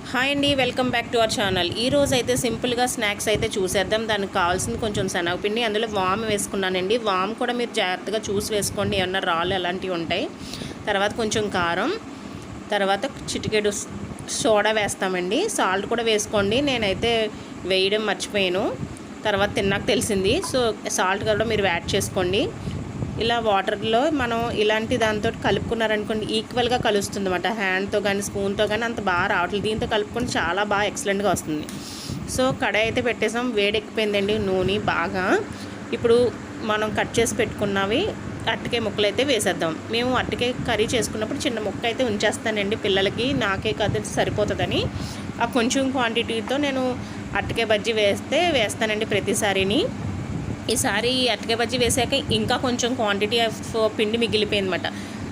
Hi అండి, welcome back to our channel. ఈ రోజు అయితే సింపుల్గా స్నాక్స్ అయితే చూసేద్దాం. దానికి కావాల్సింది కొంచెం శనగపిండి, అందులో వామ్ వేసుకున్నానండి. వామ్ కూడా మీరు జాగ్రత్తగా చూసి వేసుకోండి, ఏమన్నా రాళ్ళు అలాంటివి ఉంటాయి. తర్వాత కొంచెం కారం, తర్వాత చిటికెడు సోడా వేస్తామండి. సాల్ట్ కూడా వేసుకోండి, నేనైతే వేయడం మర్చిపోయాను, తర్వాత తిన్నాక తెలిసింది. సో సాల్ట్ కూడా మీరు యాడ్ చేసుకోండి. ఇలా వాటర్లో మనం ఇలాంటి దాంతో కలుపుకున్నారనుకోండి, ఈక్వల్గా కలుస్తుంది అన్నమాట. హ్యాండ్తో కానీ స్పూన్తో కానీ అంత బాగా రావట్లేదు, దీంతో కలుపుకొని చాలా బాగా ఎక్సలెంట్గా వస్తుంది. సో కడాయి అయితే పెట్టేసాం, వేడెక్కిపోయిందండి నూనె బాగా. ఇప్పుడు మనం కట్ చేసి పెట్టుకున్నవి అరటికాయ ముక్కలు అయితే వేసేద్దాం. మేము అరటికాయ కర్రీ చేసుకున్నప్పుడు చిన్న ముక్క అయితే ఉంచేస్తానండి పిల్లలకి, నాకే కదా సరిపోతుందని. ఆ కొంచెం క్వాంటిటీతో నేను అరటికాయ బజ్జీ వేస్తానండి ప్రతిసారిని. ఈసారి అరటికాయ బజ్జీ వేసాక ఇంకా కొంచెం క్వాంటిటీ ఆఫ్ పిండి మిగిలిపోయిందన్నమాట.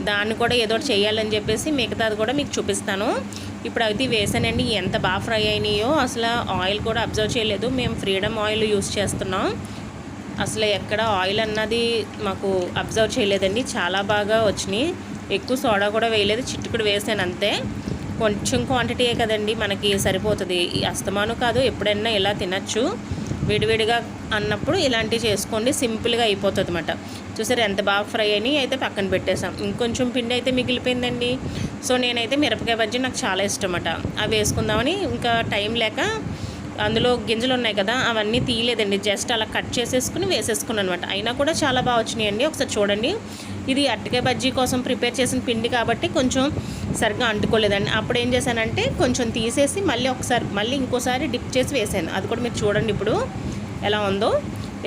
దాన్ని కూడా ఏదో ఒకటి చేయాలని చెప్పేసి మిగతాది కూడా మీకు చూపిస్తాను. ఇప్పుడు అది వేసానండి, ఎంత బాగా ఫ్రై అయినాయో. అసలు ఆయిల్ కూడా అబ్జర్వ్ చేయలేదు, మేము ఫ్రీడమ్ ఆయిల్ యూస్ చేస్తున్నాం. అసలు ఎక్కడ ఆయిల్ అన్నది మాకు అబ్జర్వ్ చేయలేదండి, చాలా బాగా వచ్చినాయి. ఎక్కువ సోడా కూడా వేయలేదు, చిట్టుకుడు వేసాను అంతే. కొంచెం క్వాంటిటీయే కదండి, మనకి సరిపోతుంది. అస్తమాను కాదు, ఎప్పుడైనా ఇలా తినచ్చు. విడివిడిగా అన్నప్పుడు ఇలాంటివి చేసుకోండి, సింపుల్గా అయిపోతుంది అన్నమాట. చూసారు ఎంత బాగా ఫ్రై అని అయితే పక్కన పెట్టేసాం. ఇంకొంచెం పిండి అయితే మిగిలిపోయిందండి. సో నేనైతే మిరపకాయ బజ్జీ నాకు చాలా ఇష్టం అన్నమాట, అవి వేసుకుందామని ఇంకా టైం లేక అందులో గింజలు ఉన్నాయి కదా అవన్నీ తీయలేదండి, జస్ట్ అలా కట్ చేసేసుకుని వేసేసుకున్నాను అనమాట. అయినా కూడా చాలా బాగా వచ్చినాయండి, ఒకసారి చూడండి. ఇది అరటికాయ బజ్జీ కోసం ప్రిపేర్ చేసిన పిండి కాబట్టి కొంచెం సరిగ్గా అంటుకోలేదండి. అప్పుడు ఏం చేశానంటే కొంచెం తీసేసి మళ్ళీ ఇంకోసారి డిప్ చేసి వేసాను. అది కూడా మీరు చూడండి ఇప్పుడు ఎలా ఉందో.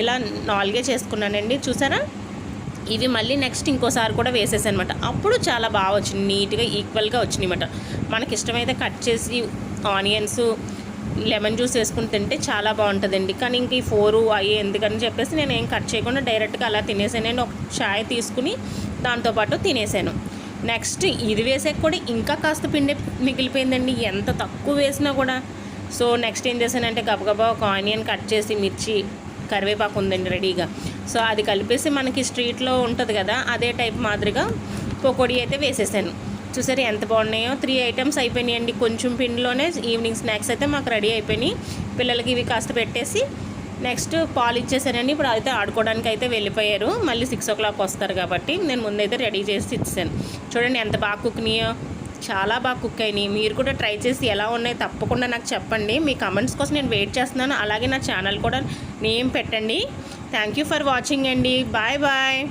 ఇలా 4 చేసుకున్నానండి, చూసారా. ఇవి మళ్ళీ నెక్స్ట్ ఇంకోసారి కూడా వేసేసాను అనమాట. అప్పుడు చాలా బాగా వచ్చింది, నీట్గా ఈక్వల్గా వచ్చినాయి అనమాట. మనకి ఇష్టమైతే కట్ చేసి ఆనియన్స్ లెమన్ జ్యూస్ వేసుకుని తింటే చాలా బాగుంటుందండి. కానీ ఇంక ఈ 4 అయ్యి ఎందుకని చెప్పేసి నేను ఏం కట్ చేయకుండా డైరెక్ట్గా అలా తినేసాను. నేను ఒక చాయ్ తీసుకుని దాంతోపాటు తినేసాను. నెక్స్ట్ ఇది వేసాక కూడా ఇంకా కాస్త పిండి మిగిలిపోయిందండి, ఎంత తక్కువ వేసినా కూడా. సో నెక్స్ట్ ఏం చేశానంటే గబగబా ఒక ఆనియన్ కట్ చేసి, మిర్చి, కరివేపాకు ఉందండి రెడీగా. సో అది కలిపేసి మనకి స్ట్రీట్లో ఉంటుంది కదా అదే టైప్ మాదిరిగా పకోడీ అయితే వేసేసాను. చూసారు ఎంత బాగున్నాయో. 3 ఐటమ్స్ అయిపోయినాయండి కొంచెం పిండిలోనే. ఈవినింగ్ స్నాక్స్ అయితే మాకు రెడీ అయిపోయినాయి. పిల్లలకి ఇవి కాస్త పెట్టేసి నెక్స్ట్ పాలు ఇచ్చేసానండి. ఇప్పుడు అయితే ఆడుకోవడానికి అయితే వెళ్ళిపోయారు, మళ్ళీ 6 o'clock వస్తారు కాబట్టి నేను ముందైతే రెడీ చేసి ఇచ్చాను. చూడండి ఎంత బాగా కుక్కినాయో, చాలా బాగా కుక్ అయినాయి. మీరు కూడా ట్రై చేసి ఎలా ఉన్నాయో తప్పకుండా నాకు చెప్పండి. మీ కమెంట్స్ కోసం నేను వెయిట్ చేస్తున్నాను. అలాగే నా ఛానల్ కూడా నేమ్ పెట్టండి. థ్యాంక్ యూ ఫర్ వాచింగ్ అండి. Bye bye.